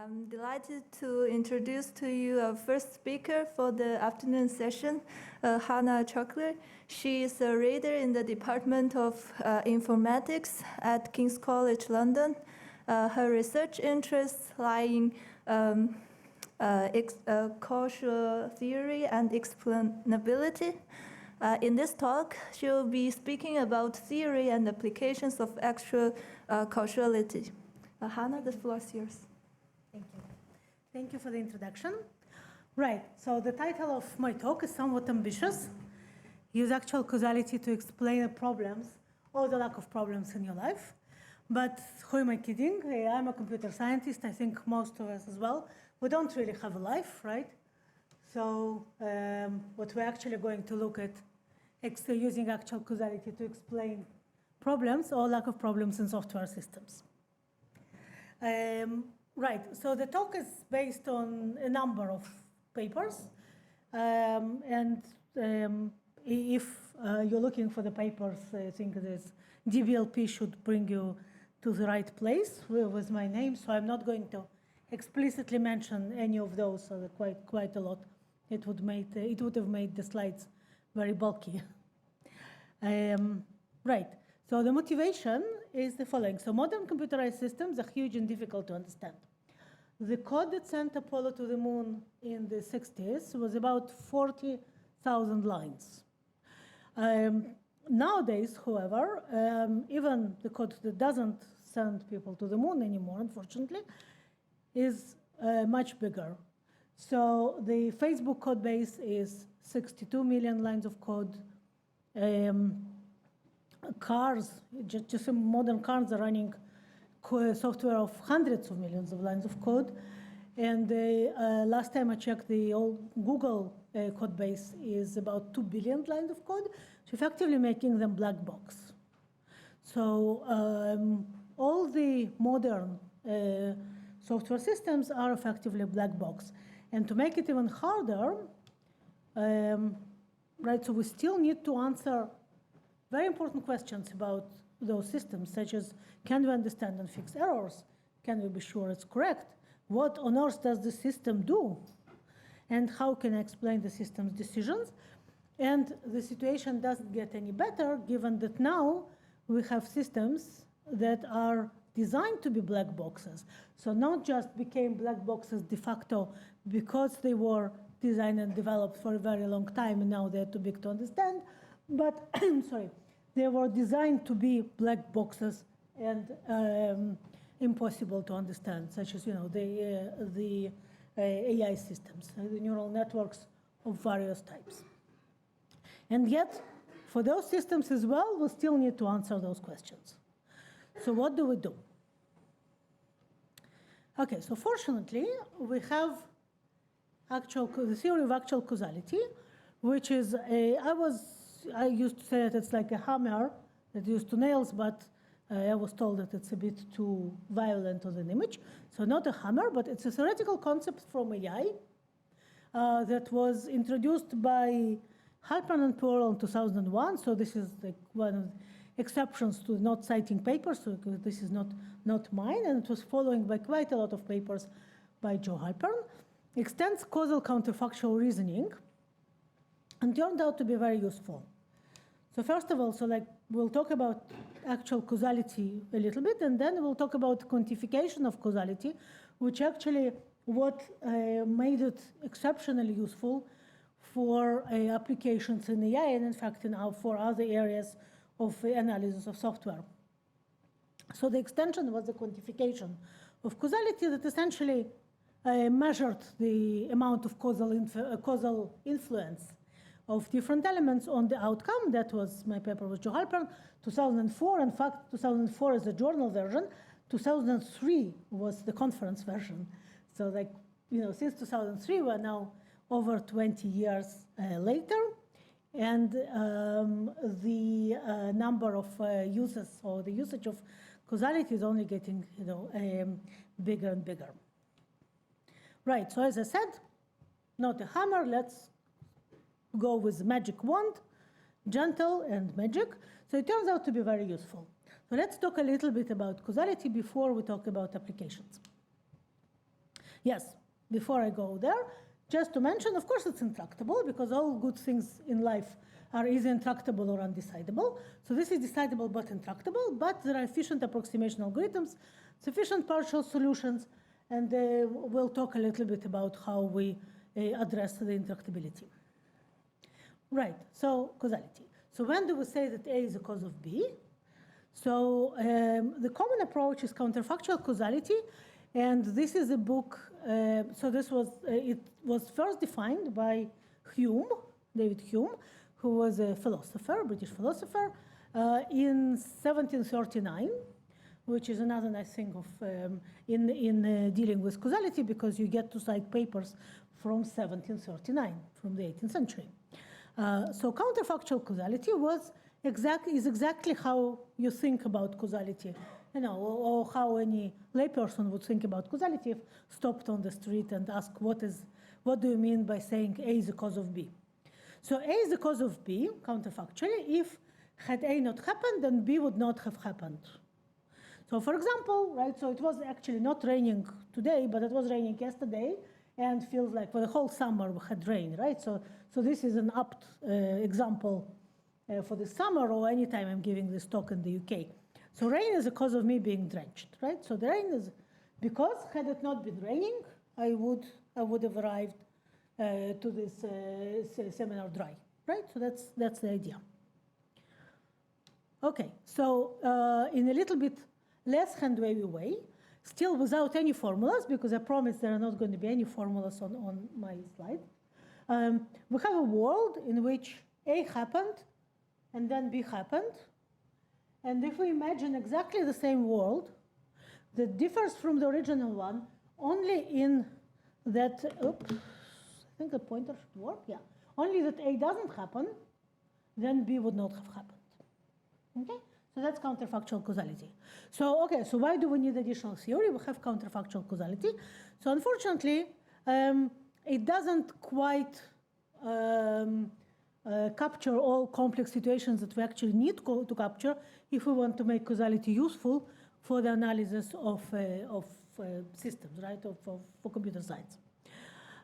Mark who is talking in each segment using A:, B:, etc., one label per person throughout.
A: I'm delighted to introduce to you our first speaker for the afternoon session, Hana Chockler. She is a reader in the Department of Informatics at King's College London. Her research interests lie in causal theory and explainability. In this talk, she will be speaking about theory and applications of actual causality. Hana, the floor is yours.
B: Thank you. Thank you for the introduction. Right, so the title of my talk is somewhat ambitious. Use actual causality to explain the problems or the lack of problems in your life. But who am I kidding? I'm a computer scientist. I think most of us as well. We don't really have a life, right? So what we're actually going to look at using actual causality to explain problems or lack of problems in software systems. Right, so the talk is based on a number of papers. If you're looking for the papers, I think this DBLP should bring you to the right place with my name. So I'm not going to explicitly mention any of those, so quite a lot. It would have made the slides very bulky. Right. So the motivation is the following. So modern computerized systems are huge and difficult to understand. The code that sent Apollo to the moon in the 60s was about 40,000 lines. Nowadays, however, even the code that doesn't send people to the moon anymore, unfortunately, is much bigger. So the Facebook code base is 62 million lines of code. Cars, just modern cars are running software of hundreds of millions of lines of code. And last time I checked, the old Google code base is about 2 billion lines of code, so effectively making them black box. So all the modern software systems are effectively a black box. And to make it even harder, right, so we still need to answer very important questions about those systems, such as, can we understand and fix errors? Can we be sure it's correct? What on earth does the system do? And how can I explain the system's decisions? And the situation doesn't get any better, given that now we have systems that are designed to be black boxes. So not just became black boxes de facto because they were designed and developed for a very long time and now they're too big to understand, but sorry, they were designed to be black boxes and impossible to understand, such as the AI systems, the neural networks of various types. And yet, for those systems as well, we still need to answer those questions. So what do we do? Okay, so fortunately, we have the theory of actual causality, which is I used to say that it's like a hammer that used to nails, but I was told that it's a bit too violent on an image. So not a hammer, but it's a theoretical concept from AI that was introduced by Halpern and Pearl in 2001. So this is like one of the exceptions to not citing papers, so this is not mine, and it was following by quite a lot of papers by Joe Halpern. Extends causal counterfactual reasoning and turned out to be very useful. So first of all, we'll talk about actual causality a little bit, and then we'll talk about quantification of causality, which actually what made it exceptionally useful for applications in AI and in fact for other areas of analysis of software. So the extension was the quantification of causality that essentially measured the amount of causal influence of different elements on the outcome. That was my paper with Joe Halpern, 2004. In fact, 2004 is the journal version. 2003 was the conference version. So since 2003, we're now over 20 years later. And the number of users or the usage of causality is only getting bigger and bigger. Right, so as I said, not a hammer, let's go with magic wand, gentle and magic. So it turns out to be very useful. So let's talk a little bit about causality before we talk about applications. Yes, before I go there, just to mention, of course, it's intractable because all good things in life are either intractable or undecidable. So this is decidable but intractable, but there are efficient approximation algorithms, sufficient partial solutions, and we'll talk a little bit about how we address the intractability. Right, so causality. So when do we say that A is the cause of B? So the common approach is counterfactual causality, and this is a book. So this was it was first defined by Hume, David Hume, who was a philosopher, British philosopher, in 1739, which is another nice thing of in dealing with causality, because you get to cite papers from 1739, from the 18th century. So counterfactual causality is exactly how you think about causality, or how any layperson would think about causality if stopped on the street and asked, what do you mean by saying A is the cause of B? So A is the cause of B, counterfactually, if had A not happened, then B would not have happened. So for example, right, so it was actually not raining today, but it was raining yesterday, and feels like for the whole summer we had rain, right? So this is an apt example for the summer or any time I'm giving this talk in the UK. So rain is the cause of me being drenched, right? So the rain is because had it not been raining, I would have arrived to this seminar dry, right? So that's the idea. Okay, so in a little bit less hand-wavy way, still without any formulas, because I promise there are not going to be any formulas on my slide. We have a world in which A happened and then B happened. And if we imagine exactly the same world that differs from the original one only in that, oops, I think the pointer should work, yeah. Only that A doesn't happen, then B would not have happened. Okay? So that's counterfactual causality. So, okay, so why do we need additional theory? We have counterfactual causality. So unfortunately, it doesn't quite capture all complex situations that we actually need to capture if we want to make causality useful for the analysis of systems, right, for computer science.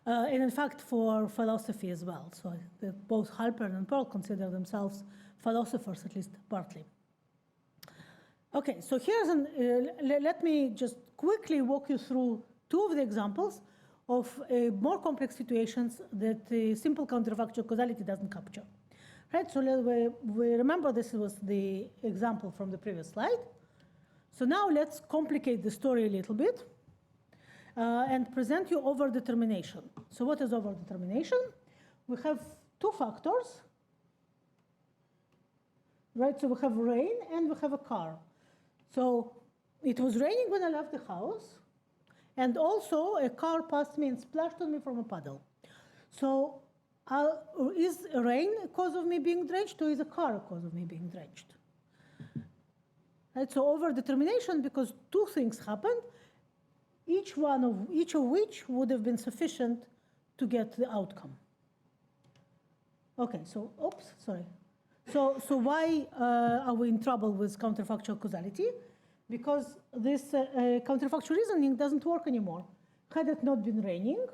B: And in fact, for philosophy as well. So both Halpern and Pearl consider themselves philosophers, at least partly. Okay, so here's let me just quickly walk you through two of the examples of more complex situations that simple counterfactual causality doesn't capture. Right, so we remember this was the example from the previous slide. So now let's complicate the story a little bit and present you overdetermination. So what is overdetermination? We have two factors, right? So we have rain and we have a car. So it was raining when I left the house, and also a car passed me and splashed on me from a puddle. So is rain a cause of me being drenched, or is a car a cause of me being drenched? Right, so overdetermination, because two things happened, each of which would have been sufficient to get the outcome. Okay, so, oops, sorry. So why are we in trouble with counterfactual causality? Because this counterfactual reasoning doesn't work anymore. Had it not been raining,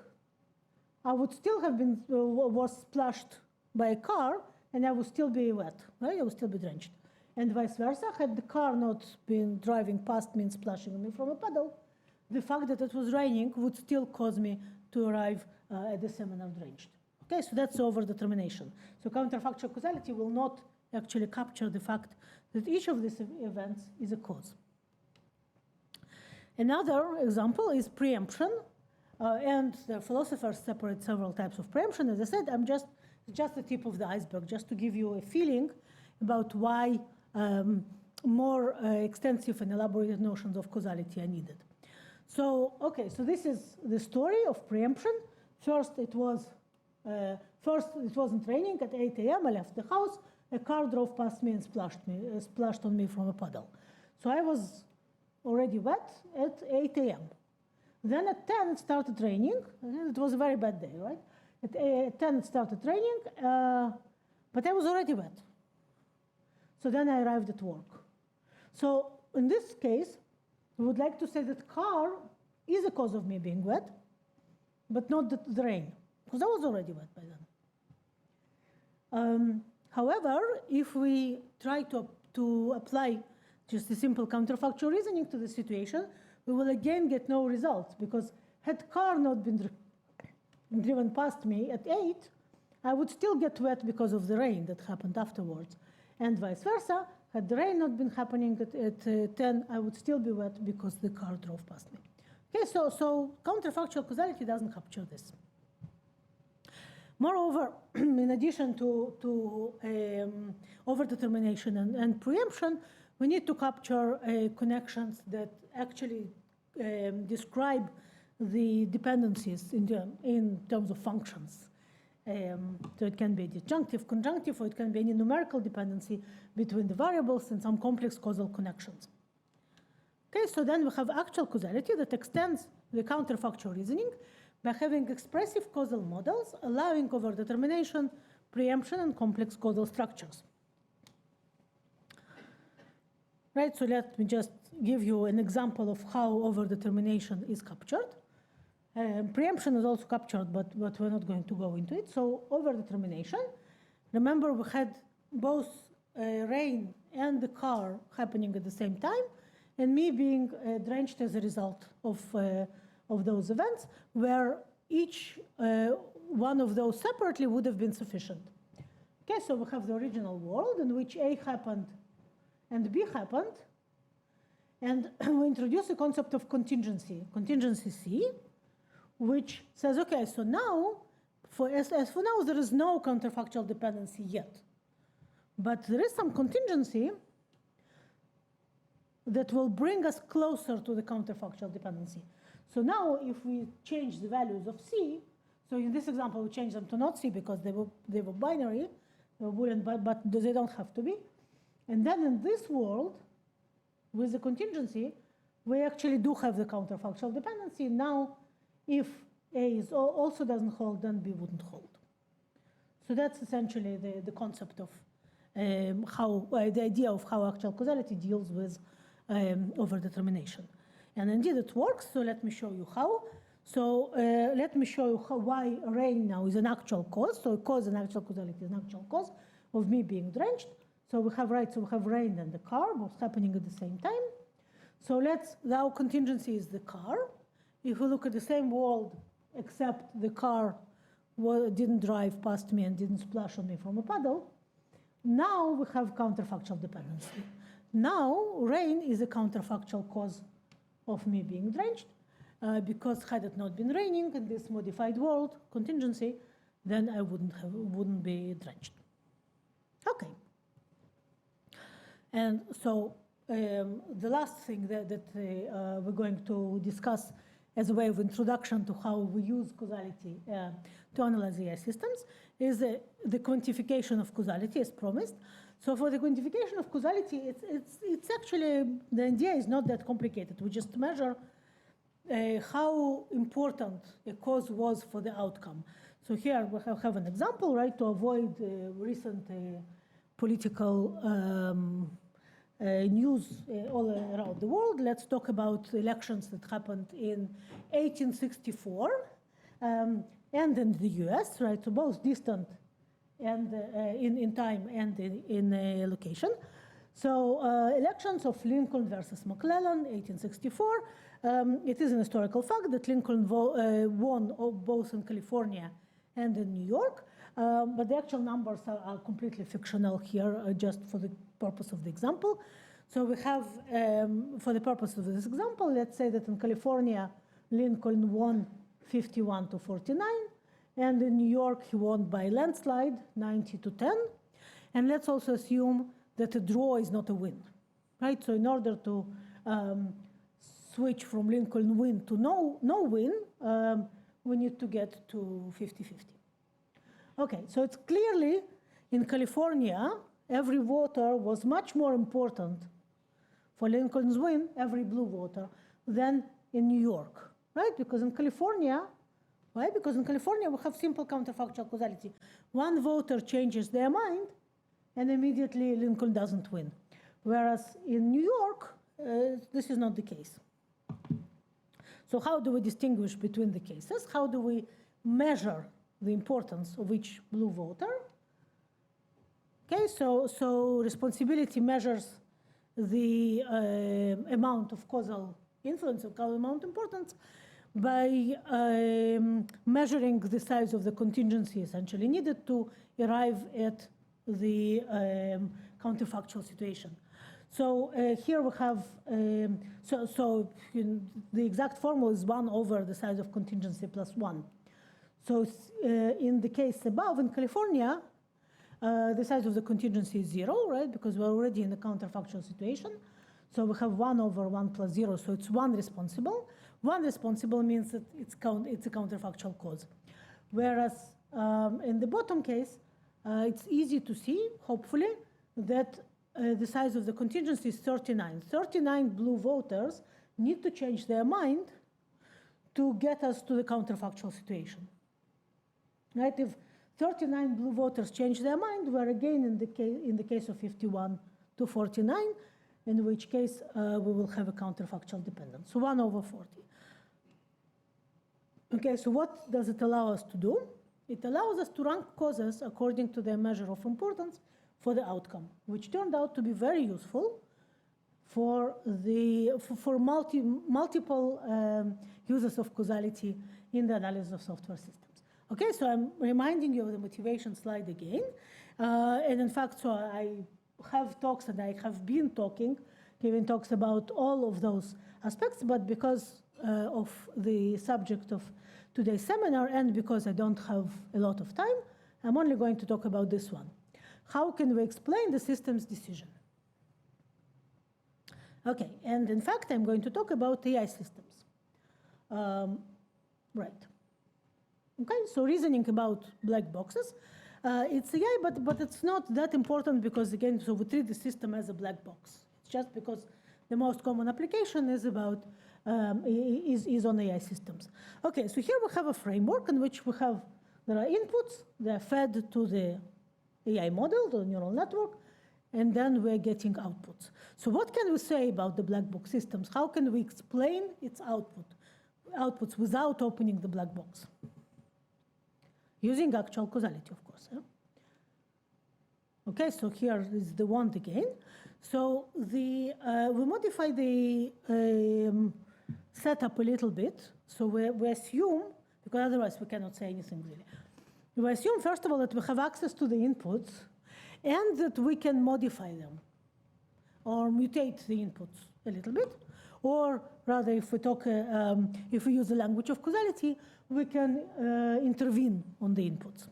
B: I would still have been was splashed by a car, and I would still be wet, right? I would still be drenched. And vice versa, had the car not been driving past me and splashing me from a puddle, the fact that it was raining would still cause me to arrive at the seminar drenched. Okay, so that's overdetermination. So counterfactual causality will not actually capture the fact that each of these events is a cause. Another example is preemption, and the philosophers separate several types of preemption. As I said, I'm just the tip of the iceberg, just to give you a feeling about why more extensive and elaborated notions of causality are needed. So, okay, so this is the story of preemption. First, it wasn't raining at 8 a.m. I left the house. A car drove past me and splashed on me from a puddle. So I was already wet at 8 a.m. Then at 10 it started raining. It was a very bad day, right? At 10 it started raining, but I was already wet. So then I arrived at work. So in this case, we would like to say that car is a cause of me being wet, but not the rain, because I was already wet by then. However, if we try to apply just a simple counterfactual reasoning to the situation, we will again get no results, because had car not been driven past me at 8, I would still get wet because of the rain that happened afterwards. And vice versa, had the rain not been happening at 10, I would still be wet because the car drove past me. Okay, so counterfactual causality doesn't capture this. Moreover, in addition to overdetermination and preemption, we need to capture connections that actually describe the dependencies in terms of functions. So it can be disjunctive, conjunctive, or it can be any numerical dependency between the variables and some complex causal connections. Okay, so then we have actual causality that extends the counterfactual reasoning by having expressive causal models allowing overdetermination, preemption, and complex causal structures. Right, so let me just give you an example of how overdetermination is captured. Preemption is also captured, but we're not going to go into it. So overdetermination, remember we had both rain and the car happening at the same time, and me being drenched as a result of those events, where each one of those separately would have been sufficient. Okay, so we have the original world in which A happened and B happened, and we introduce the concept of contingency C, which says, okay, so now, as for now, there is no counterfactual dependency yet. But there is some contingency that will bring us closer to the counterfactual dependency. So now, if we change the values of C, so in this example, we change them to not C because they were binary, they were Boolean, but they don't have to be. And then in this world, with the contingency, we actually do have the counterfactual dependency. Now, if A also doesn't hold, then B wouldn't hold. So that's essentially the concept of the idea of how actual causality deals with overdetermination. And indeed it works, so let me show you how. So let me show you why rain now is an actual cause. So cause and actual causality is an actual cause of me being drenched. So we have rain and the car, both happening at the same time. So now contingency is the car. If we look at the same world, except the car didn't drive past me and didn't splash on me from a puddle, now we have counterfactual dependency. Now rain is a counterfactual cause of me being drenched, because had it not been raining in this modified world, contingency, then I wouldn't be drenched. Okay. And so the last thing that we're going to discuss as a way of introduction to how we use causality to analyze AI systems is the quantification of causality as promised. So for the quantification of causality, it's actually, the idea is not that complicated. We just measure how important a cause was for the outcome. So here we have an example, right, to avoid recent political news all around the world. Let's talk about elections that happened in 1864 and in the US, right? So both distant and in time and in location. So elections of Lincoln versus McClellan, 1864. It is an historical fact that Lincoln won both in California and in New York. But the actual numbers are completely fictional here, just for the purpose of the example. So we have, for the purpose of this example, let's say that in California, Lincoln won 51-49, and in New York, he won by landslide, 90-10. And let's also assume that a draw is not a win, right? So in order to switch from Lincoln win to no win, we need to get to 50-50. Okay, so it's clearly in California, every voter was much more important for Lincoln's win, every blue voter, than in New York, right? Because in California, why? Because in California, we have simple counterfactual causality. One voter changes their mind, and immediately Lincoln doesn't win. Whereas in New York, this is not the case. So how do we distinguish between the cases? How do we measure the importance of each blue voter? Okay, so responsibility measures the amount of causal influence of causal amount of importance by measuring the size of the contingency essentially needed to arrive at the counterfactual situation. So here we have, the exact formula is 1 over the size of contingency plus 1. So in the case above, in California, the size of the contingency is 0, right? Because we're already in the counterfactual situation. So we have 1 over 1 plus 0, so it's 1 responsible. 1 responsible means that it's a counterfactual cause. Whereas in the bottom case, it's easy to see, hopefully, that the size of the contingency is 39. 39 blue voters need to change their mind to get us to the counterfactual situation. Right? If 39 blue voters change their mind, we're again in the case of 51 to 49, in which case we will have a counterfactual dependence. So 1 over 40. Okay, so what does it allow us to do? It allows us to rank causes according to their measure of importance for the outcome, which turned out to be very useful for multiple uses of causality in the analysis of software systems. Okay, so I'm reminding you of the motivation slide again. And in fact, so I have talks and I have been giving talks about all of those aspects, but because of the subject of today's seminar and because I don't have a lot of time, I'm only going to talk about this one. How can we explain the system's decision? Okay, and in fact, I'm going to talk about AI systems. Right. Okay, so reasoning about black boxes. It's AI, but it's not that important because, again, so we treat the system as a black box. It's just because the most common application is about is on AI systems. Okay, so here we have a framework in which there are inputs, they're fed to the AI model, the neural network, and then we're getting outputs. So what can we say about the black box systems? How can we explain its outputs without opening the black box? Using actual causality, of course. Yeah? Okay, so here is the want again. So we modify the setup a little bit. So we assume, because otherwise we cannot say anything really. We assume, first of all, that we have access to the inputs and that we can modify them or mutate the inputs a little bit. Or rather, if we use the language of causality, we can intervene on the inputs.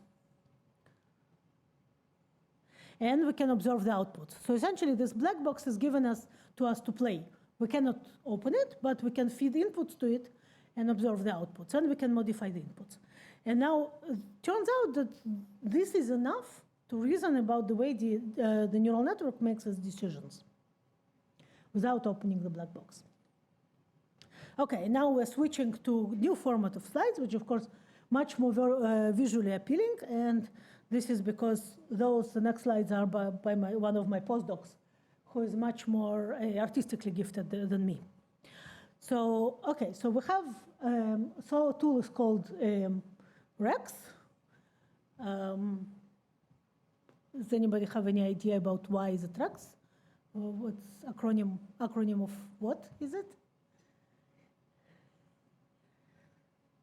B: And we can observe the outputs. So essentially, this black box is given to us to play. We cannot open it, but we can feed inputs to it and observe the outputs, and we can modify the inputs. And now it turns out that this is enough to reason about the way the neural network makes its decisions without opening the black box. Okay, now we're switching to new format of slides, which of course much more visually appealing, and this is because the next slides are by one of my postdocs, who is much more artistically gifted than me. So, okay, so we have, so a tool is called Rex. Does anybody have any idea about why is it Rex? What's acronym of what is it?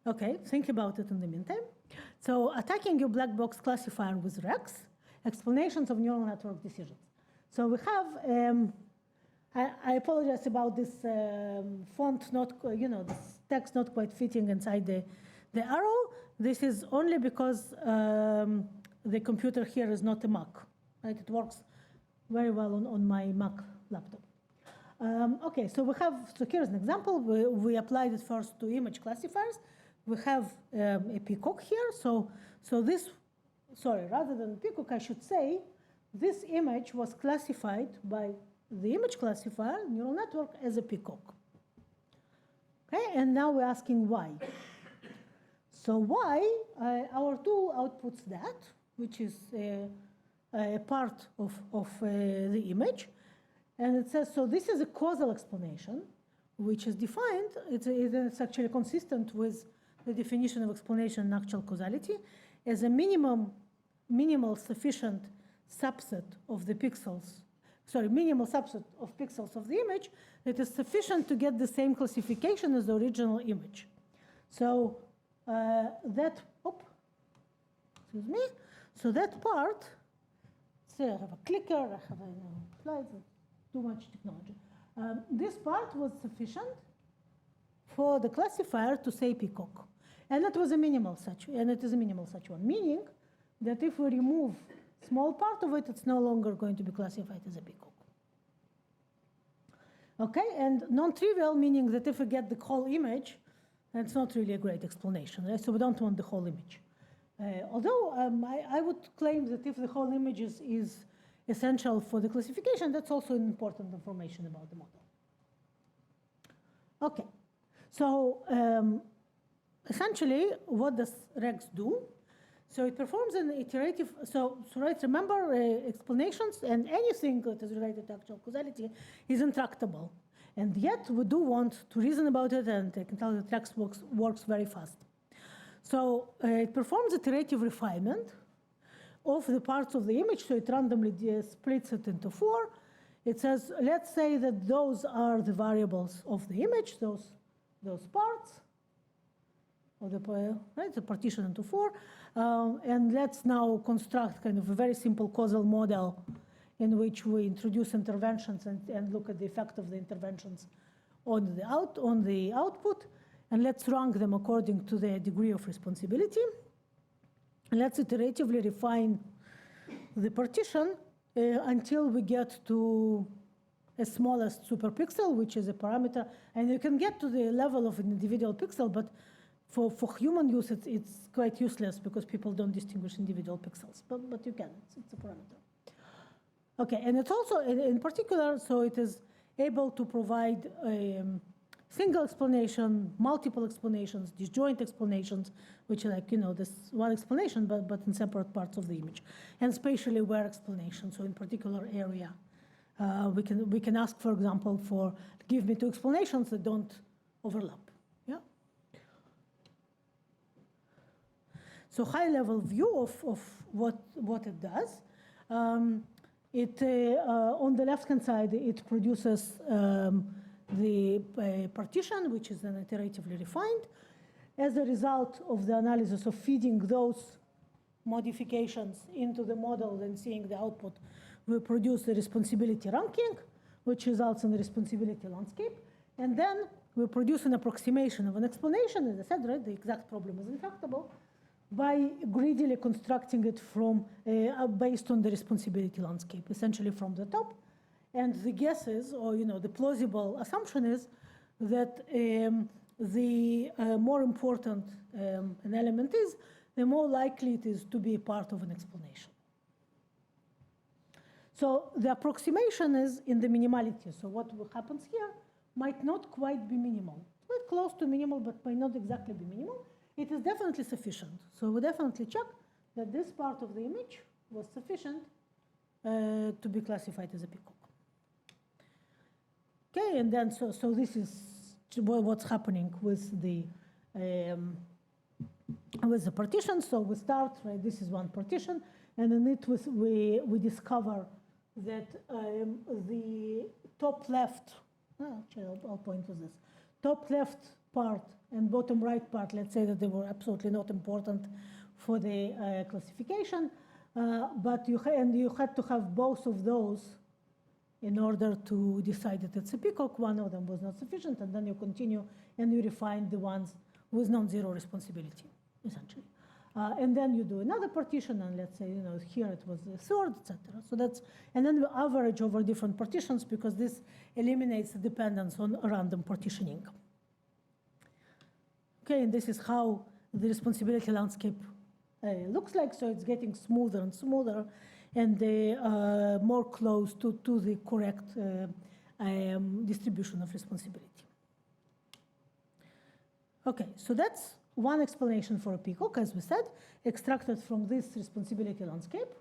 B: Okay, think about it in the meantime. So attacking your black box classifier with Rex, explanations of neural network decisions. So we have, I apologize about this font this text not quite fitting inside the arrow. This is only because the computer here is not a Mac, right? It works very well on my Mac laptop. Okay, so here's an example. We applied it first to image classifiers. We have a peacock here. So rather than peacock, I should say, this image was classified by the image classifier neural network as a peacock. Okay, and now we're asking why. So why our tool outputs that, which is a part of the image, and it says, so this is a causal explanation which is defined, it's actually consistent with the definition of explanation in actual causality as a minimal sufficient subset of the pixels, minimal subset of pixels of the image that is sufficient to get the same classification as the original image. So excuse me. So that part, so I have a clicker, I have slides, too much technology. This part was sufficient for the classifier to say peacock. And it was a minimal such, and it is a minimal such one, meaning that if we remove small part of it, it's no longer going to be classified as a peacock. Okay, and non-trivial, meaning that if we get the whole image, that's not really a great explanation, right? So we don't want the whole image. Although I would claim that if the whole image is essential for the classification, that's also important information about the model. Okay, so essentially, what does regs do? So it performs an iterative, so right, remember explanations and anything that is related to actual causality is intractable. And yet we do want to reason about it, and I can tell you that regs works very fast. So it performs iterative refinement of the parts of the image, so it randomly splits it into 4. It says, let's say that those are the variables of the image, those parts of the, right, the partition into 4. And let's now construct kind of a very simple causal model in which we introduce interventions and look at the effect of the interventions on the output. And let's rank them according to their degree of responsibility. And let's iteratively refine the partition until we get to a smallest superpixel, which is a parameter. And you can get to the level of an individual pixel, but for human use, it's quite useless because people don't distinguish individual pixels. But you can, it's a parameter. Okay, and it's also, in particular, so it is able to provide single explanation, multiple explanations, disjoint explanations, which are like, this one explanation, but in separate parts of the image, and spatially aware explanation. So in particular area, we can ask, for example, for give me 2 explanations that don't overlap. Yeah. So high-level view of what it does. On the left-hand side, it produces the partition, which is then iteratively refined. As a result of the analysis of feeding those modifications into the model and seeing the output, we produce the responsibility ranking, which results in the responsibility landscape. And then we produce an approximation of an explanation. As I said, right, the exact problem is intractable, by greedily constructing it from based on the responsibility landscape, essentially from the top. And the guesses, or the plausible assumption is that the more important an element is, the more likely it is to be part of an explanation. So the approximation is in the minimality. So what happens here might not quite be minimal. It's quite close to minimal, but might not exactly be minimal. It is definitely sufficient. So we definitely check that this part of the image was sufficient to be classified as a peacock. Okay, and then so this is what's happening with the partition. So we start, right, this is one partition, and in it we discover that the top left, actually I'll point to this, top left part and bottom right part, let's say that they were absolutely not important for the classification, but you had to have both of those in order to decide that it's a peacock. One of them was not sufficient, and then you continue and you refine the ones with non-zero responsibility, essentially. And then you do another partition, and let's say, here it was a third, etc. So that's, and then we average over different partitions because this eliminates the dependence on random partitioning. Okay, and this is how the responsibility landscape looks like. So it's getting smoother and smoother, and more close to the correct distribution of responsibility. Okay, so that's one explanation for a peacock, as we said, extracted from this responsibility landscape.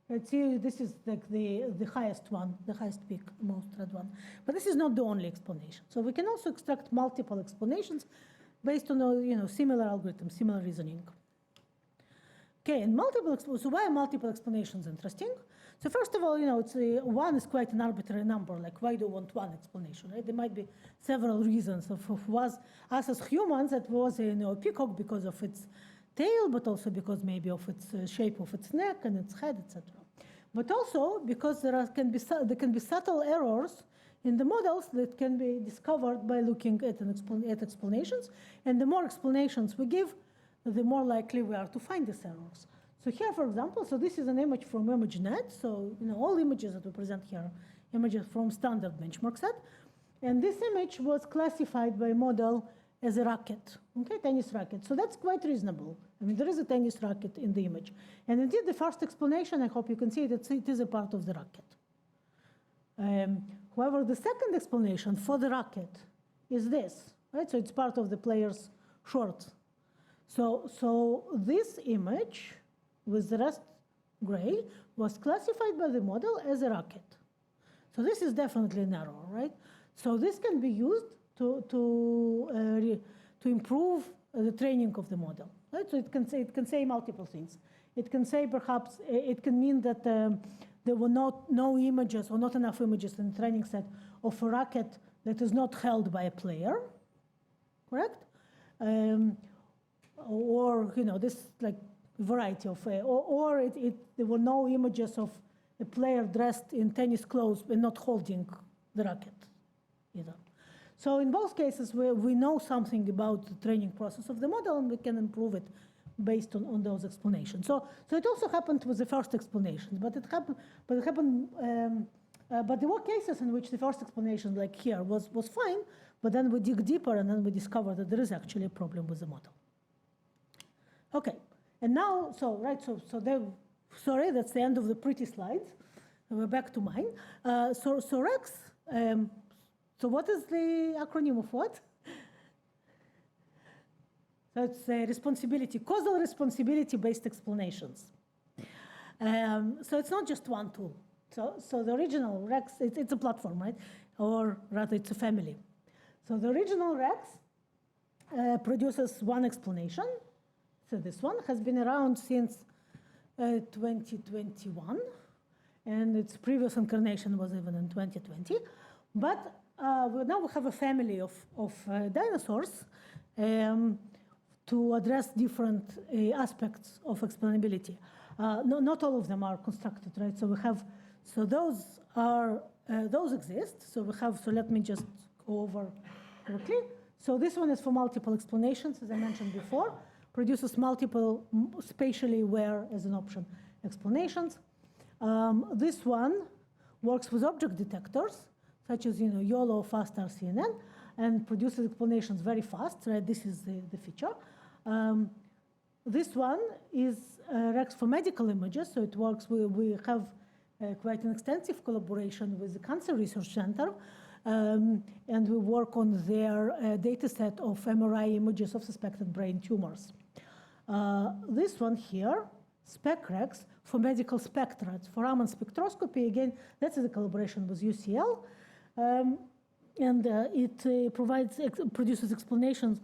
B: Let's see, this is like the highest one, the highest peak, most red one. But this is not the only explanation. So we can also extract multiple explanations based on similar algorithms, similar reasoning. Okay, and so why are multiple explanations interesting? So first of all, one is quite an arbitrary number. Like, why do you want one explanation, right? There might be several reasons of us as humans, that was a peacock because of its tail, but also because maybe of its shape of its neck and its head, etc. But also because there can be subtle errors in the models that can be discovered by looking at explanations. And the more explanations we give, the more likely we are to find these errors. So here, for example, so this is an image from ImageNet. So all images that we present here, images from standard benchmark set. And this image was classified by model as a racket, okay, tennis racket. So that's quite reasonable. I mean, there is a tennis racket in the image. And indeed, the first explanation, I hope you can see that it is a part of the racket. However, the second explanation for the racket is this, right? So it's part of the player's shorts. So this image with the rest gray was classified by the model as a racket. So this is definitely an error, right? So this can be used to improve the training of the model, right? So it can say multiple things. It can say perhaps it can mean that there were no images or not enough images in the training set of a racket that is not held by a player, correct? Or this like variety of or there were no images of a player dressed in tennis clothes and not holding the racket either. So in both cases, we know something about the training process of the model, and we can improve it based on those explanations. So it also happened with the first explanation, but there were cases in which the first explanation, like here, was fine, but then we dig deeper and then we discover that there is actually a problem with the model. Okay, and now, sorry, that's the end of the pretty slides. We're back to mine. So Rex. So what is the acronym of what? So it's responsibility, causal responsibility-based explanations. So it's not just one tool. So the original Rex, it's a platform, right? Or rather, it's a family. So the original Rex produces one explanation. So this one has been around since 2021, and its previous incarnation was even in 2020. But now we have a family of dinosaurs to address different aspects of explainability. Not all of them are constructed, right? So those exist. So let me just go over quickly. So this one is for multiple explanations, as I mentioned before, produces multiple spatially aware as an option explanations. This one works with object detectors, such as YOLO, FastR, CNN, and produces explanations very fast, right? This is the feature. This one is Rex for medical images, so it works. We have quite an extensive collaboration with the Cancer Research Center, and we work on their data set of MRI images of suspected brain tumors. This one here, SpecRex, for medical spectra. It's for Raman spectroscopy. Again, that's a collaboration with UCL. And it produces explanations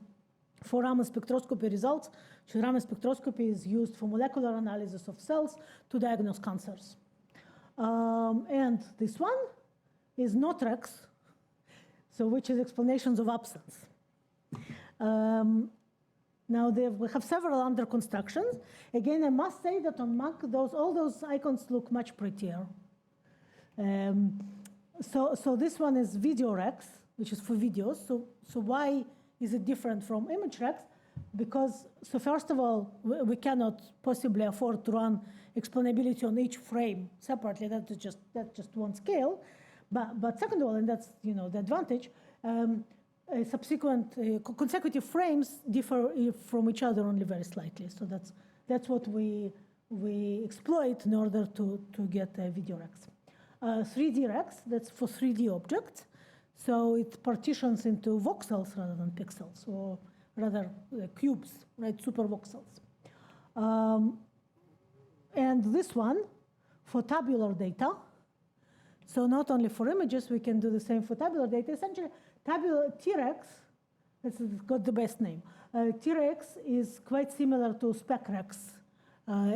B: for Raman spectroscopy results. So Raman spectroscopy is used for molecular analysis of cells to diagnose cancers. And this one is not Rex, so which is explanations of absence. Now we have several under constructions. Again, I must say that on Mac, all those icons look much prettier. So this one is VideoRex, which is for videos. So why is it different from ImageRex? Because, so first of all, we cannot possibly afford to run explainability on each frame separately. That's just one scale. But second of all, and that's the advantage, subsequent consecutive frames differ from each other only very slightly. So that's what we exploit in order to get VideoRex. 3D Rex, that's for 3D objects. So it partitions into voxels rather than pixels, or rather cubes, right, super voxels. And this one for tabular data. So not only for images, we can do the same for tabular data. Essentially, tabular T-Rex, it's got the best name. T-Rex is quite similar to SpecRex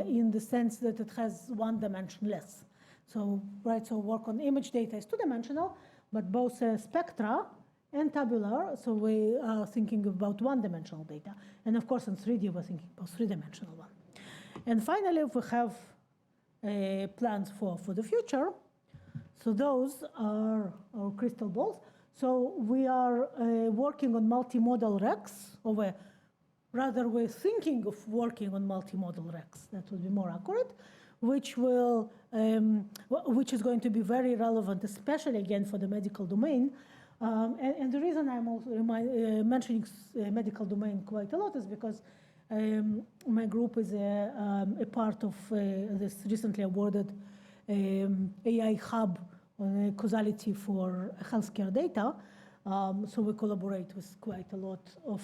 B: in the sense that it has one dimension less. So, right, so work on image data is two-dimensional, but both spectra and tabular, so we are thinking about one-dimensional data. And of course, in 3D, we're thinking about three-dimensional one. And finally, we have plans for the future. So those are our crystal balls. So we are working on multimodal RECs, or rather we're thinking of working on multimodal RECs. That would be more accurate, which is going to be very relevant, especially again for the medical domain. And the reason I'm also mentioning medical domain quite a lot is because my group is a part of this recently awarded AI hub on causality for healthcare data. So we collaborate with quite a lot of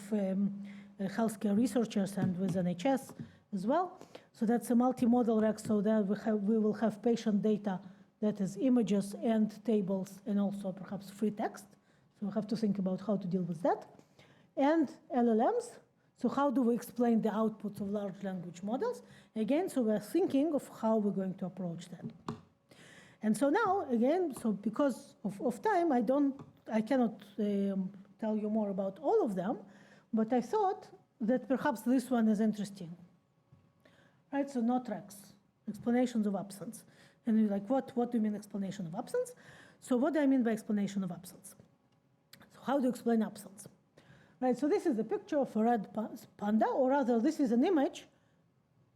B: healthcare researchers and with NHS as well. So that's a multimodal REC, so that we will have patient data that is images and tables and also perhaps free text. So we have to think about how to deal with that. And LLMs, so how do we explain the outputs of large language models? Again, so we're thinking of how we're going to approach that. And so now, again, so because of time, I cannot tell you more about all of them, but I thought that perhaps this one is interesting. Right, so not RECs, explanations of absence. And you're like, what do you mean explanation of absence? So what do I mean by explanation of absence? So how do you explain absence? Right, so this is a picture of a red panda, or rather this is an image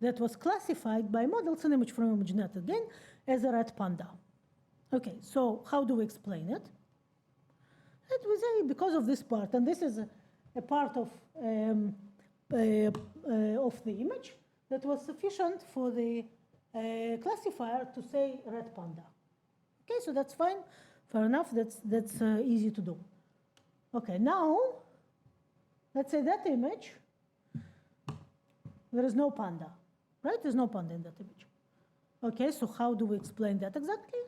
B: that was classified by models, an image from ImageNet again, as a red panda. Okay, so how do we explain it? It was because of this part, and this is a part of the image that was sufficient for the classifier to say red panda. Okay, so that's fine, fair enough, that's easy to do. Okay, now, let's say that image, there is no panda, right? There's no panda in that image. Okay, so how do we explain that exactly?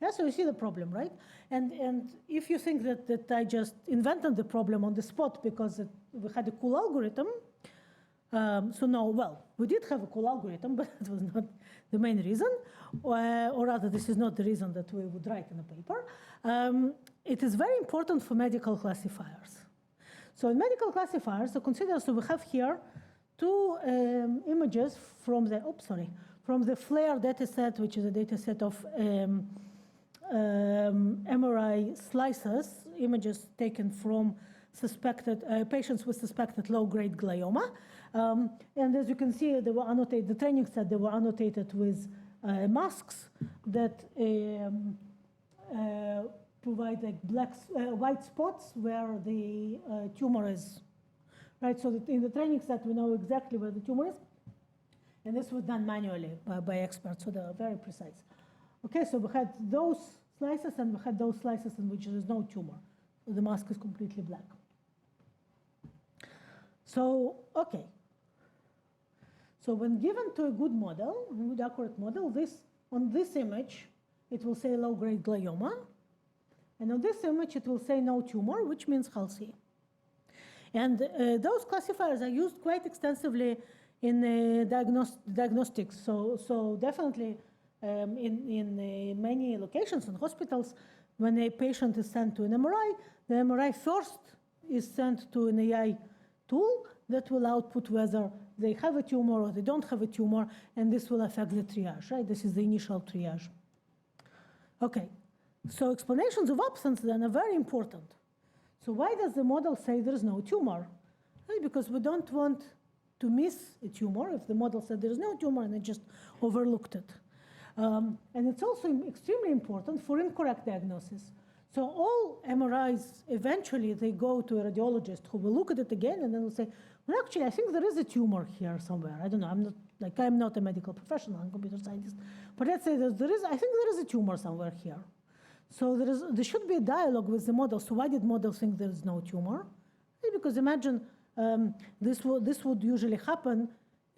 B: Yeah, so you see the problem, right? And if you think that I just invented the problem on the spot because we had a cool algorithm, so no, well, we did have a cool algorithm, but it was not the main reason, or rather, this is not the reason that we would write in a paper. It is very important for medical classifiers. So in medical classifiers, so consider, so we have here two images from the, from the FLAIR dataset, which is a dataset of MRI slices, images taken from suspected patients with suspected low-grade glioma. And as you can see, they were annotated, the training set, they were annotated with masks that provide like white spots where the tumor is. Right, so that in the training set, we know exactly where the tumor is. And this was done manually by experts, so they are very precise. Okay, so we had those slices, and we had those slices in which there is no tumor. So the mask is completely black. So, okay. So when given to a good model, a good accurate model, on this image, it will say low-grade glioma. And on this image, it will say no tumor, which means healthy. And those classifiers are used quite extensively in diagnostics. So definitely in many locations and hospitals, when a patient is sent to an MRI, the MRI first is sent to an AI tool that will output whether they have a tumor or they don't have a tumor, and this will affect the triage, right? This is the initial triage. Okay, so explanations of absence then are very important. So why does the model say there's no tumor? Right? Because we don't want to miss a tumor if the model said there's no tumor and it just overlooked it. And it's also extremely important for incorrect diagnosis. So all MRIs, eventually they go to a radiologist who will look at it again and then will say, well, actually, I think there is a tumor here somewhere. I don't know, I'm not a medical professional, I'm a computer scientist. But let's say I think there is a tumor somewhere here. So there should be a dialogue with the model. So why did model think there is no tumor? Because imagine this would usually happen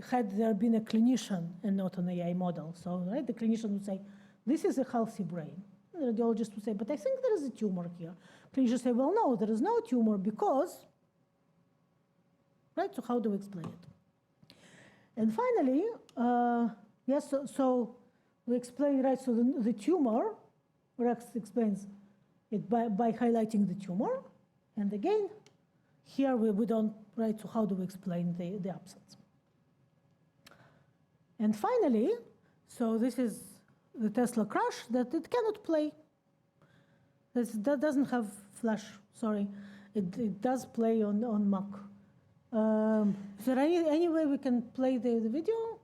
B: had there been a clinician and not an AI model. So, right, the clinician would say, this is a healthy brain. The radiologist would say, but I think there is a tumor here. Clinician say, well, no, there is no tumor because, right, so how do we explain it? And finally, yes, so we explain, right, so the tumor, Rex explains it by highlighting the tumor. And again, here we don't, right, so how do we explain the absence? And finally, so this is the Tesla crash that it cannot play. That doesn't have flash, sorry. It does play on Mac. Is there any way we can play the video?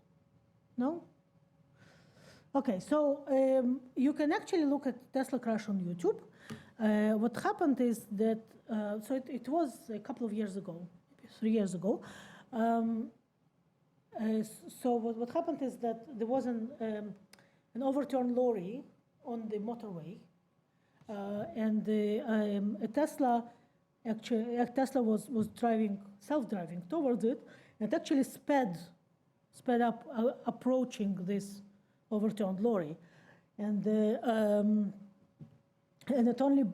B: No? Okay, so you can actually look at Tesla crash on YouTube. What happened is that, so it was a couple of years ago, maybe 3 years ago. So what happened is that there was an overturned lorry on the motorway, and a Tesla was driving, self-driving towards it, and actually sped up, approaching this overturned lorry, and it only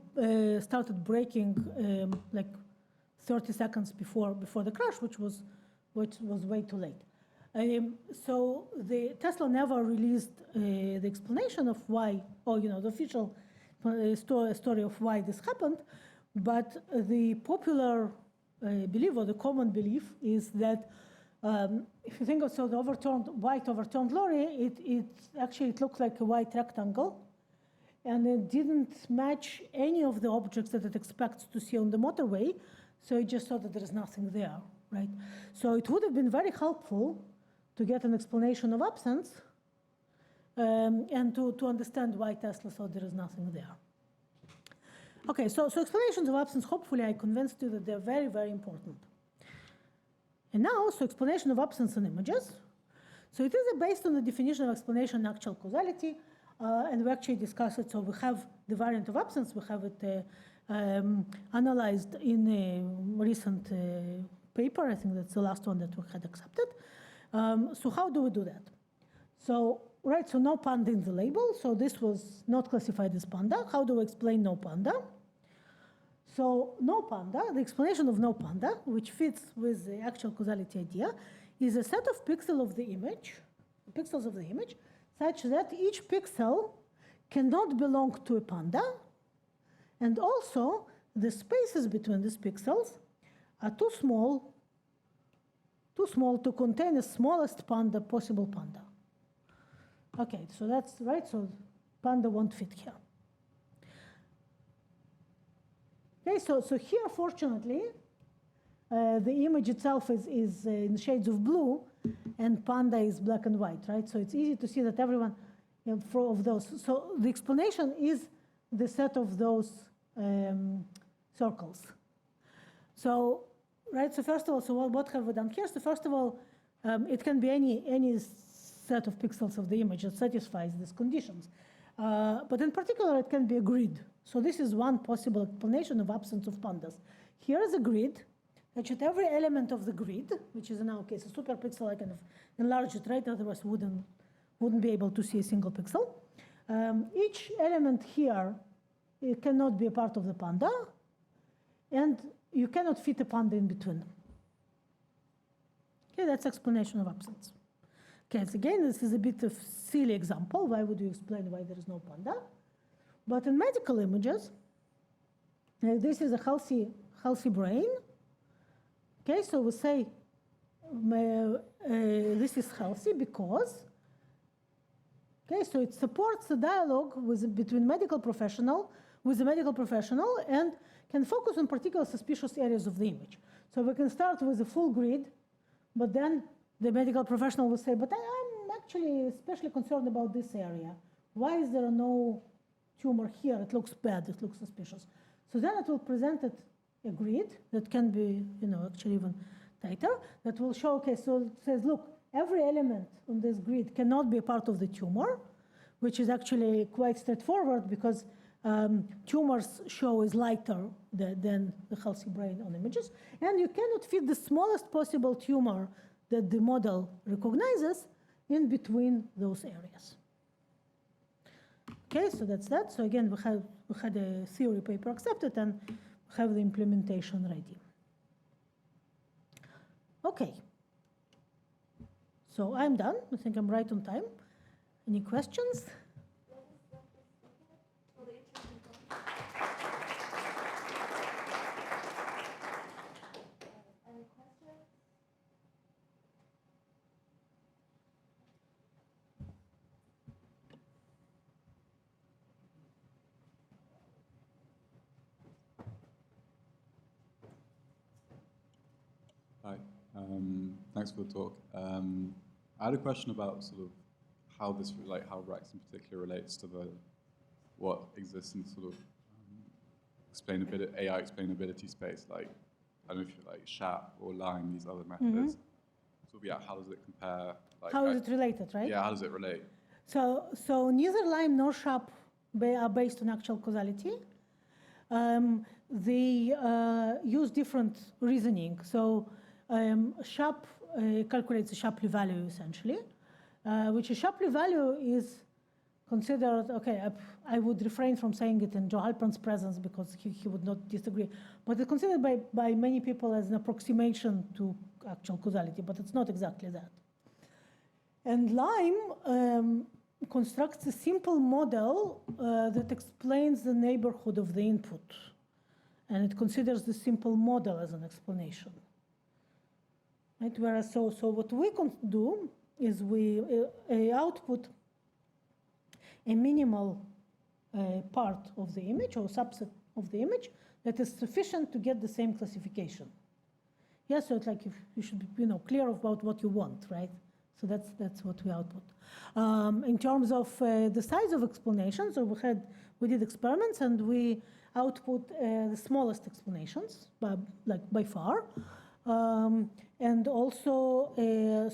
B: started braking like 30 seconds before the crash, which was way too late. So the Tesla never released the explanation of why, or the official story of why this happened, but the popular belief, or the common belief, is that if you think of the white overturned lorry, it actually looked like a white rectangle, and it didn't match any of the objects that it expects to see on the motorway, so it just thought that there is nothing there, right? So it would have been very helpful to get an explanation of absence and to understand why Tesla thought there is nothing there. Okay, so explanations of absence, hopefully I convinced you that they're very, very important. And now, so explanation of absence in images. So it is based on the definition of explanation actual causality, and we actually discuss it. So we have the variant of absence, we have it analyzed in a recent paper. I think that's the last one that we had accepted. So how do we do that? So, right, so no panda in the label. So this was not classified as panda. How do we explain no panda? So no panda, the explanation of no panda, which fits with the actual causality idea, is a set of pixels of the image, such that each pixel cannot belong to a panda, and also the spaces between these pixels are too small to contain the smallest possible panda. Okay, so that's right, so panda won't fit here. Okay, so here, fortunately, the image itself is in shades of blue, and panda is black and white, right? So it's easy to see that everyone of those. So the explanation is the set of those circles. So, right, so first of all, so what have we done here? So first of all, it can be any set of pixels of the image that satisfies these conditions. But in particular, it can be a grid. So this is one possible explanation of absence of pandas. Here is a grid, that every element of the grid, which is in our case a superpixel, I kind of enlarge it, right? Otherwise, wouldn't be able to see a single pixel. Each element here, it cannot be a part of the panda, and you cannot fit a panda in between them. Okay, that's explanation of absence. Okay, so again, this is a bit of silly example. Why would you explain why there is no panda? But in medical images, this is a healthy brain. Okay, so we say this is healthy because, okay, so it supports the dialogue between the medical professional and can focus on particular suspicious areas of the image. So we can start with a full grid, but then the medical professional will say, but I'm actually especially concerned about this area. Why is there no tumor here? It looks bad, it looks suspicious. So then it will present a grid that can be, actually even tighter, that will show, okay, so it says, look, every element on this grid cannot be a part of the tumor, which is actually quite straightforward because tumors show is lighter than the healthy brain on images. And you cannot fit the smallest possible tumor that the model recognizes in between those areas. Okay, so that's that. So again, we had a theory paper accepted and we have the implementation ready. Okay. So I'm done. I think I'm right on time. Any questions?
C: Hi, thanks for the talk. I had a question about sort of how this, like how Rex in particular relates to what exists in sort of explainability, AI explainability space, like, I don't know if you like SHAP or LIME, these other methods. So yeah, how does it compare? Like,
B: How is it related, right?
C: Yeah, how does it relate?
B: So neither LIME nor SHAP are based on actual causality. They use different reasoning. So SHAP calculates the Shapley value essentially, which a Shapley value is considered, okay, I would refrain from saying it in Joe Halpern's presence because he would not disagree, but it's considered by many people as an approximation to actual causality, but it's not exactly that. And LIME constructs a simple model that explains the neighborhood of the input. And it considers the simple model as an explanation. Right? Whereas, so what we can do is we output a minimal part of the image or subset of the image that is sufficient to get the same classification. Yeah, so it's like if you should be clear about what you want, right? So that's what we output. In terms of the size of explanations, so we did experiments and we output the smallest explanations by far. And also,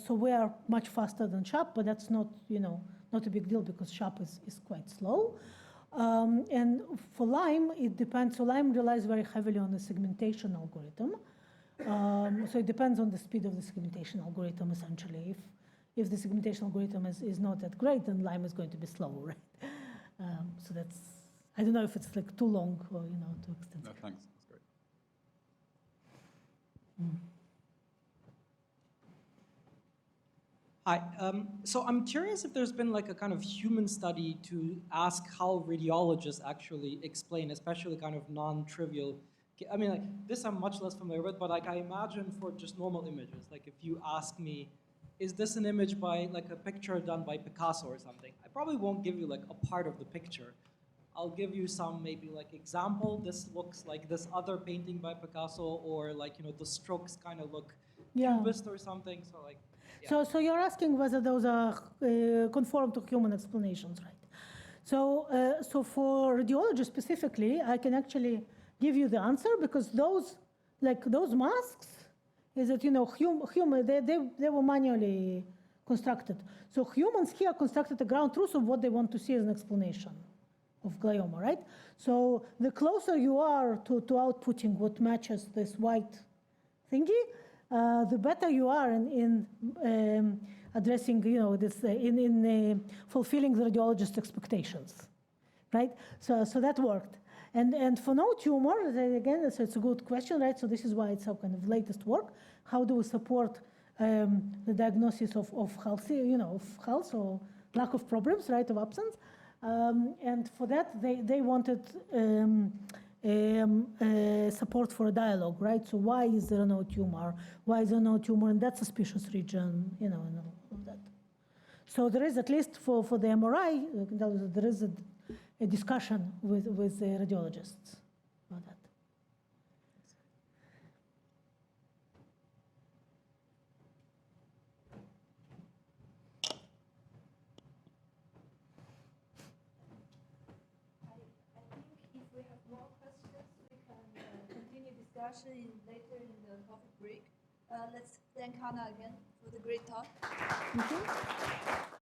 B: so we are much faster than SHAP, but that's not not a big deal because SHAP is quite slow. And for LIME, it depends. So LIME relies very heavily on the segmentation algorithm. So it depends on the speed of the segmentation algorithm, essentially. If the segmentation algorithm is not that great, then LIME is going to be slow, right? So that's, I don't know if it's like too long or too extensive.
C: No, thanks. That's great.
D: Hi. So I'm curious if there's been like a kind of human study to ask how radiologists actually explain, especially kind of non-trivial. I mean, like this I'm much less familiar with, but like I imagine for just normal images, like if you ask me, is this an image by like a picture done by Picasso or something? I probably won't give you like a part of the picture. I'll give you some maybe like example. This looks like this other painting by Picasso, or like the strokes kind of look cubist or something. So like.
B: Yeah. So you're asking whether those are conform to human explanations, right? So for radiology specifically, I can actually give you the answer because those masks is that human they were manually constructed. So humans here constructed the ground truth of what they want to see as an explanation of glioma, right? So the closer you are to outputting what matches this white thingy, the better you are in addressing, this in fulfilling the radiologist's expectations, right? So that worked, and for no tumor, again, so it's a good question, right? So this is why it's our kind of latest work. How do we support the diagnosis of healthy, of health or lack of problems, right, of absence, and for that they wanted. Support for a dialogue, right? So why is there no tumor? Why is there no tumor in that suspicious region? And all of that. So there is, at least for the MRI, there is a discussion with the radiologists about that.
A: Later in the coffee break. Let's thank Hana again for the great talk.
B: Thank you.